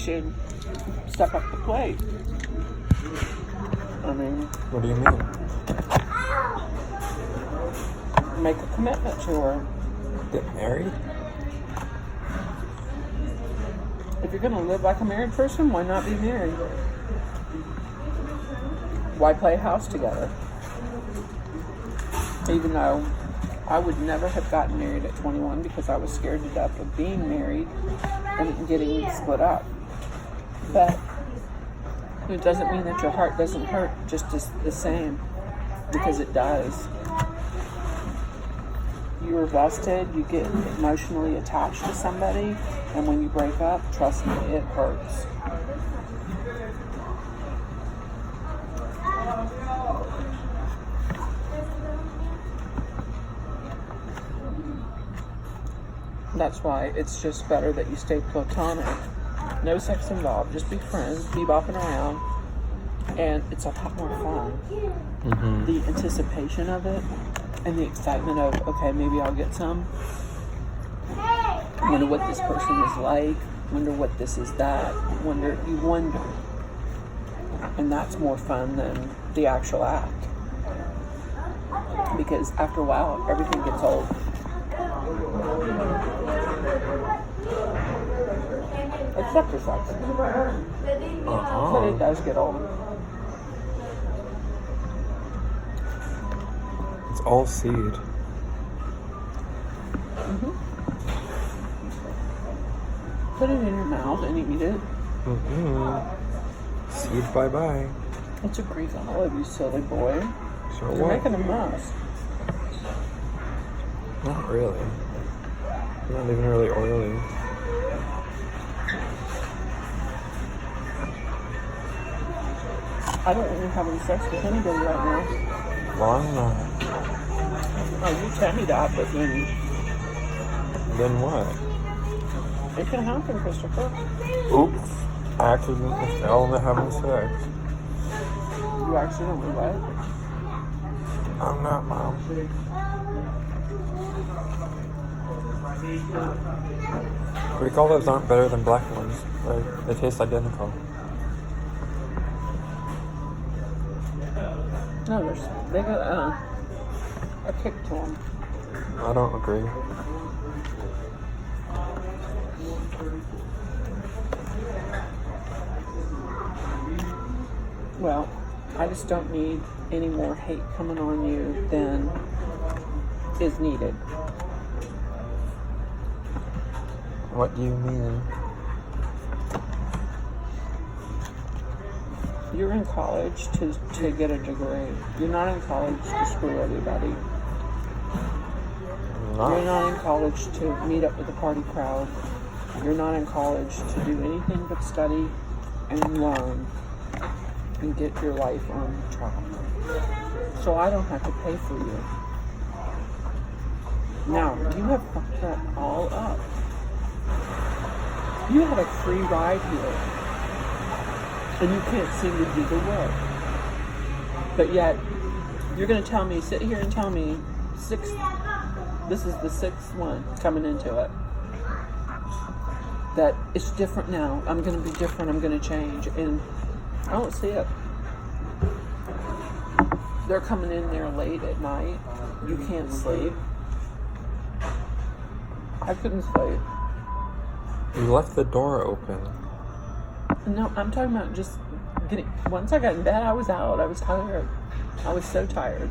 should step up the plate. I mean, What do you mean? make a commitment to her. Get married? If you're gonna live like a married person, why not be married? Why play house together? Even though I would never have gotten married at 21 because I was scared to death of being married and getting split up. But it doesn't mean that your heart doesn't hurt just as the same, because it does. You're vested, you get emotionally attached to somebody, and when you break up, trust me, it hurts. That's why it's just better that you stay platonic. No sex involved, just be friends, be bopping around, and it's a lot more fun. Mm-hmm. The anticipation of it and the excitement of, okay, maybe I'll get some. Wonder what this person is like. Wonder what this is that. You wonder. And that's more fun than the actual act. Because after a while, everything gets old. Except for sex. But it does get old. It's all seed. Mm-hmm. Put it in your mouth and eat it. Mm-hmm. Seed bye-bye. It's a Greek olive, you silly boy. So You're what? making a mess. Not really. Not even really oily. I don't want you having sex with anybody right now. Why not? Oh, you tell me that, but then Then what? it can happen, Christopher. Oops. I accidentally fell into having sex. You accidentally what? I'm not, Mom. Greek olives aren't better than black ones. They taste identical. No, they got a kick to them. I don't agree. Well, I just don't need any more hate coming on you than is needed. What do you mean? You're in college to get a degree. You're not in college to screw everybody. You're not in college to meet up with the party crowd. You're not in college to do anything but study and learn and get your life on track. So I don't have to pay for you. Now, you have fucked that all up. You had a free ride here. And you can't seem to do the work. But yet, you're going to tell me, sit here and tell me, this is the sixth one coming into it, that it's different now. I'm going to be different. I'm going to change. And I don't see it. They're coming in there late at night. You can't sleep. I couldn't sleep. You left the door open. No, I'm talking about just getting... Once I got in bed, I was out. I was tired. I was so tired.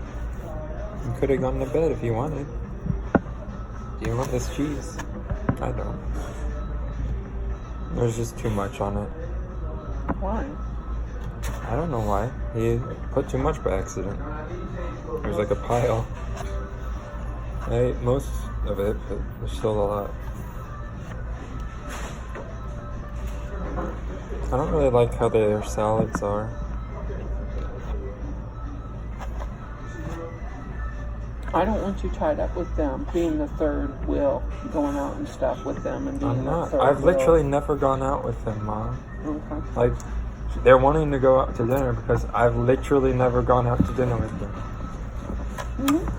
You could have gone to bed if you wanted. Do you want this cheese? I don't. There's just too much on it. Why? I don't know why. He put too much by accident. There's like a pile. I ate most of it, but there's still a lot. I don't really like how their salads are. I don't want you tied up with them, being the third wheel, going out and stuff with them and being I'm the not. third I've wheel. literally never gone out with them, Mom. Okay. Like, they're wanting to go out to dinner because I've literally never gone out to dinner with them. Mm-hmm.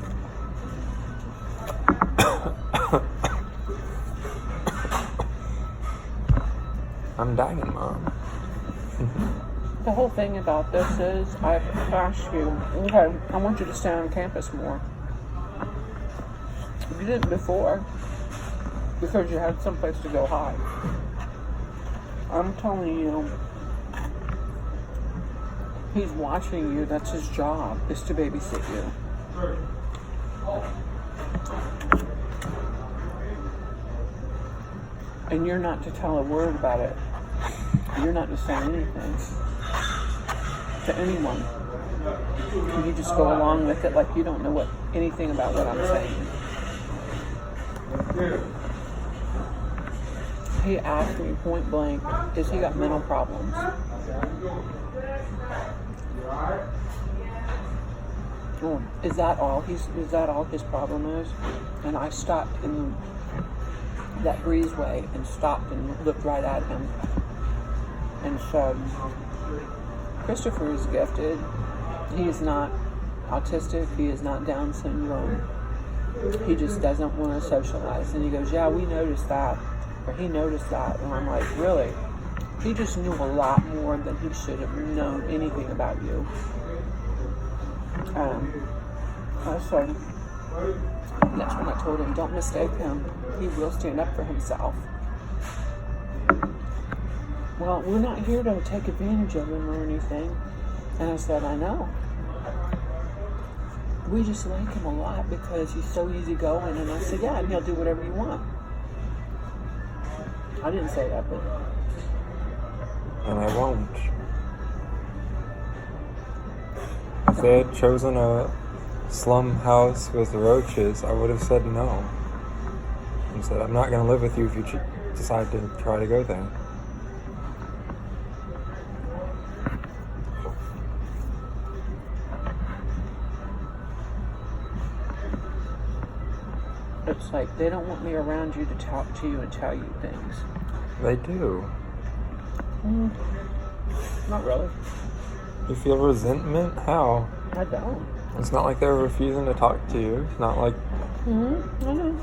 I'm dying, Mom. The whole thing about this is I've asked you, okay, I want you to stay on campus more. You didn't before because you had someplace to go hide. I'm telling you, he's watching you. That's his job, is to babysit you. And you're not to tell a word about it. You're not to say anything to anyone. You just go along with it like you don't know anything about what I'm saying. He asked me point blank, has he got mental problems? Is that all his problem is? And I stopped in that breezeway and stopped and looked right at him and said, Christopher is gifted. He is not autistic. He is not Down syndrome. He just doesn't want to socialize. And he goes, yeah, we noticed that. Or he noticed that. And I'm like, really? He just knew a lot more than he should have known anything about you. I said, that's when I told him, don't mistake him. He will stand up for himself. Well, we're not here to take advantage of him or anything. And I said, I know. We just like him a lot because he's so easygoing. And I said, yeah, and he'll do whatever you want. I didn't say that, but... And I won't. If they had chosen a slum house with roaches, I would have said no. And said, I'm not going to live with you if you decide to try to go there. It's like they don't want me around you to talk to you and tell you things. They do. Not really. You feel resentment? How? I don't. It's not like they're refusing to talk to you. It's not like... I know.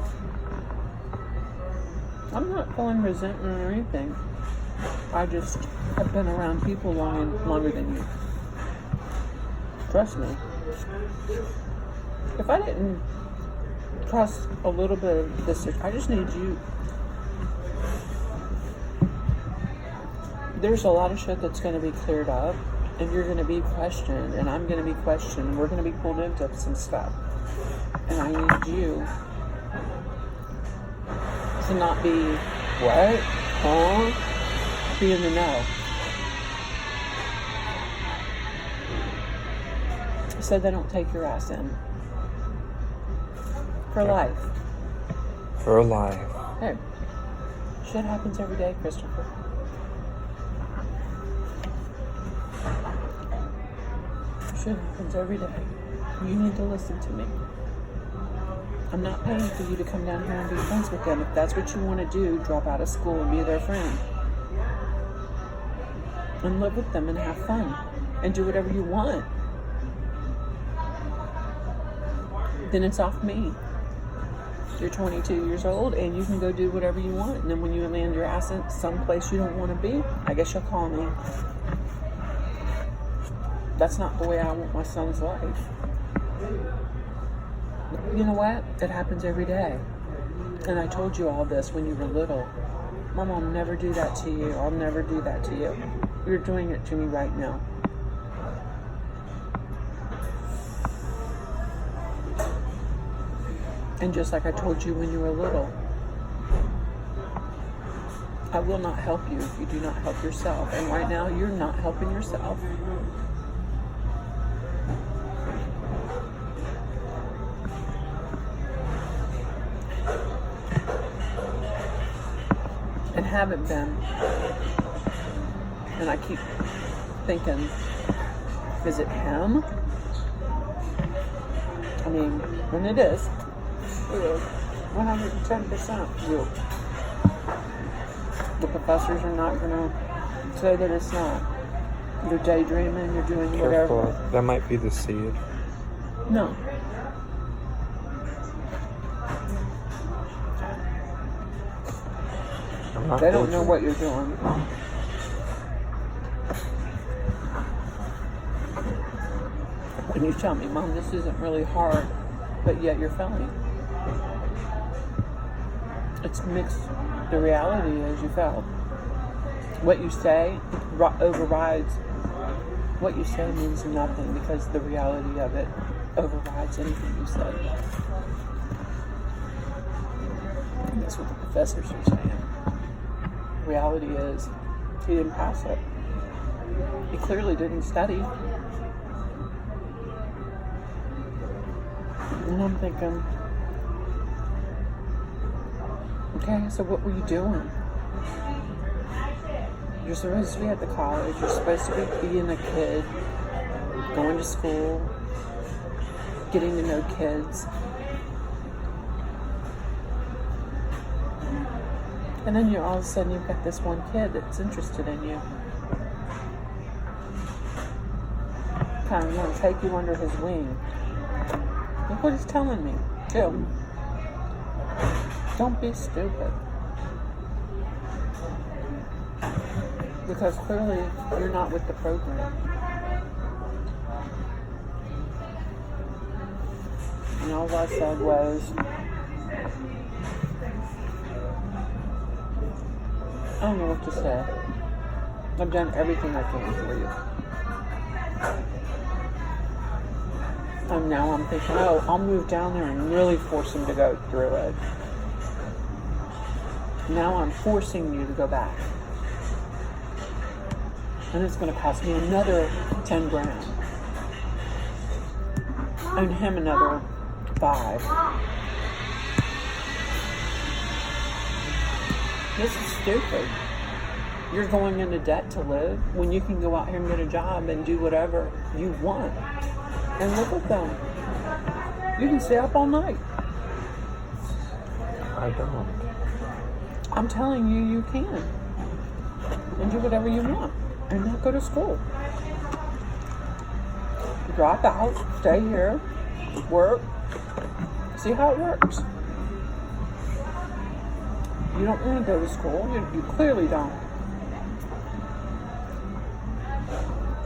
I'm not feeling resentment or anything. I just have been around people longer than you. Trust me. If I didn't trust a little bit of this, I just need you. There's a lot of shit that's going to be cleared up, and you're going to be questioned, and I'm going to be questioned, and we're going to be pulled into some stuff. And I need you to not be, what? Huh? Be in the know. So they don't take your ass in. For life. For life. Hey, shit happens every day, Christopher. Shit happens every day. You need to listen to me. I'm not paying for you to come down here and be friends with them. If that's what you want to do, drop out of school and be their friend. And live with them and have fun. And do whatever you want. Then it's off me. You're 22 years old and you can go do whatever you want. And then when you land your ass in someplace you don't want to be, I guess you'll call me. That's not the way I want my son's life. You know what? It happens every day. And I told you all this when you were little. Mom, I'll never do that to you. I'll never do that to you. You're doing it to me right now. And just like I told you when you were little, I will not help you if you do not help yourself. And right now, you're not helping yourself. And haven't been. And I keep thinking, is it him? I mean, when it is 110% you. The professors are not going to say that it's not. You're daydreaming, you're doing whatever. Careful. That might be the seed. No. I'm not They don't know tortured. what you're doing. And you tell me, Mom, this isn't really hard, but yet you're failing. It's mixed. The reality is you failed. What you say overrides. What you say means nothing because the reality of it overrides anything you say. And that's what the professors are saying. The reality is he didn't pass it. He clearly didn't study. And I'm thinking, okay, so what were you doing? You're supposed to be at the college. You're supposed to be being a kid, going to school, getting to know kids. And then all of a sudden you've got this one kid that's interested in you. Kind of want to take you under his wing. Look what he's telling me, too. Don't be stupid. Because clearly you're not with the program. And all I said was, I don't know what to say. I've done everything I can for you. And now I'm thinking, oh, I'll move down there and really force him to go through it. Now I'm forcing you to go back. And it's going to cost me another 10 grand. And him another 5. This is stupid. You're going into debt to live when you can go out here and get a job and do whatever you want. And look at them. You can stay up all night. I don't. I'm telling you, you can. And do whatever you want. And not go to school. Drop out, stay here, work, see how it works. You don't want to go to school. You clearly don't.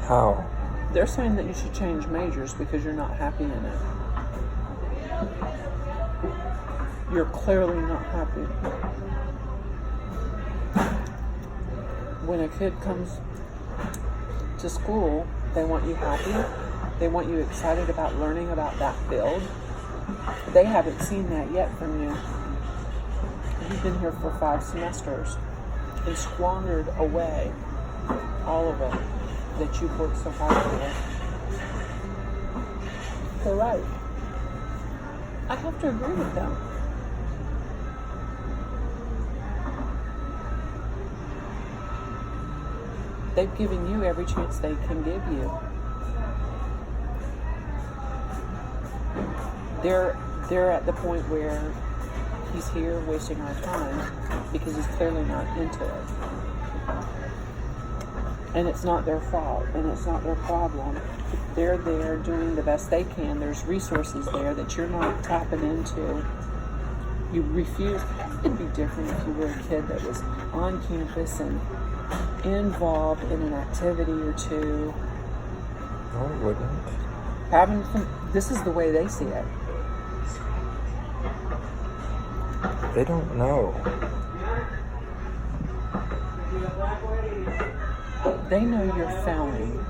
How? They're saying that you should change majors because you're not happy in it. You're clearly not happy. When a kid comes to school, they want you happy. They want you excited about learning about that field. They haven't seen that yet from you. You've been here for 5 semesters and squandered away all of it that you've worked so hard for. They're right. I have to agree with them. They've given you every chance they can give you. They're at the point where he's here wasting our time because he's clearly not into it. And it's not their fault, and it's not their problem. They're there doing the best they can. There's resources there that you're not tapping into. You refuse. It'd be different if you were a kid that was on campus and involved in an activity or two. No, it wouldn't. This is the way they see it. They don't know. They know you're failing.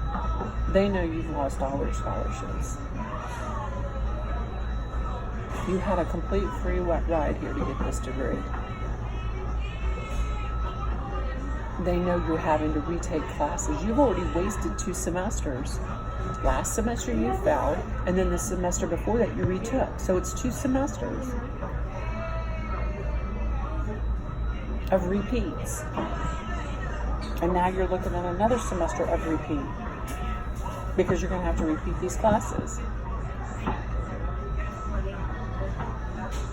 They know you've lost all your scholarships. You had a complete free ride here to get this degree. They know you're having to retake classes. You've already wasted 2 semesters. Last semester you failed, and then the semester before that you retook. So it's 2 semesters of repeats. And now you're looking at another semester of repeat because you're going to have to repeat these classes.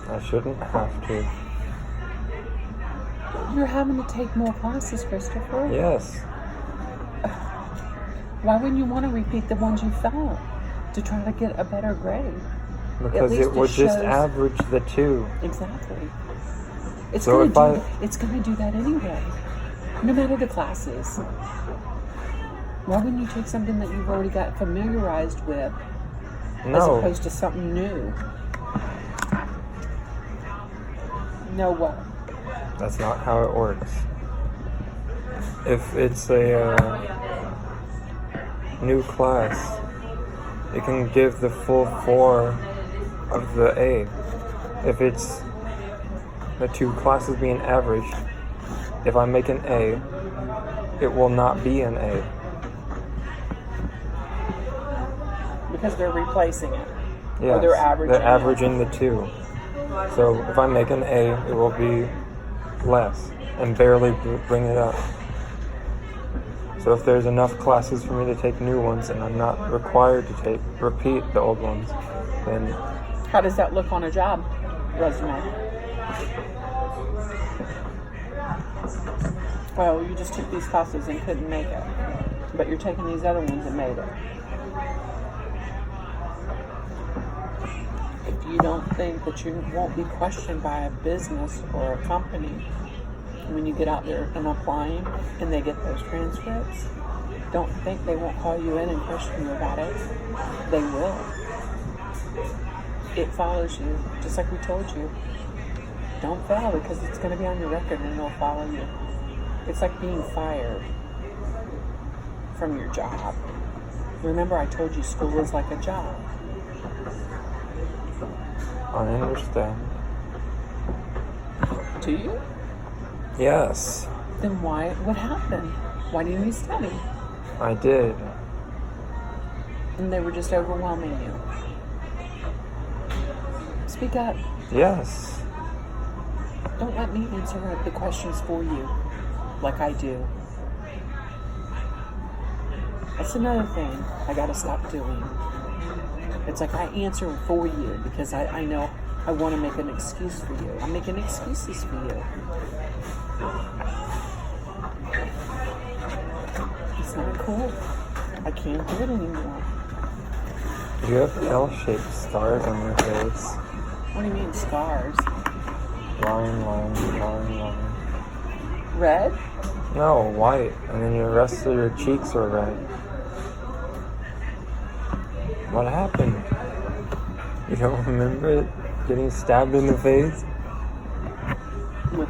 I shouldn't have to. You're having to take more classes, Christopher. Yes. Why wouldn't you want to repeat the ones you failed to try to get a better grade? Because it would just average the 2. Exactly. It's So going to do that anyway, no matter the classes. Why wouldn't you take something that you've already got familiarized with as No. opposed to something new. No what? That's not how it works. If it's a new class, it can give the full 4 of the A. If it's the 2 classes being averaged, if I make an A, it will not be an A. Because they're replacing it. Yes, Or they're averaging they're averaging the 2. So if I make an A, it will be less and barely bring it up. So if there's enough classes for me to take new ones and I'm not required to repeat the old ones, then How does that look on a job resume? Well, you just took these classes and couldn't make it, but you're taking these other ones and made it. If you don't think that you won't be questioned by a business or a company when you get out there and applying and they get those transcripts, don't think they won't call you in and question you about it. They will. It follows you, just like we told you. Don't fail because it's going to be on your record and it'll follow you. It's like being fired from your job. Remember, I told you school is like a job. I understand. Do you? Yes, Then why? What happened? Why didn't you study? I did. And they were just overwhelming you. Speak up. Yes. Don't let me answer the questions for you like I do. That's another thing I gotta stop doing. It's like I answer for you because I know I want to make an excuse for you. I'm making excuses for you. It's not cool. I can't do it anymore. You have L-shaped scars on your face. What do you mean scars? Line. Red? No, white. And then the rest of your cheeks are red. What happened? You don't remember it? Getting stabbed in the face? With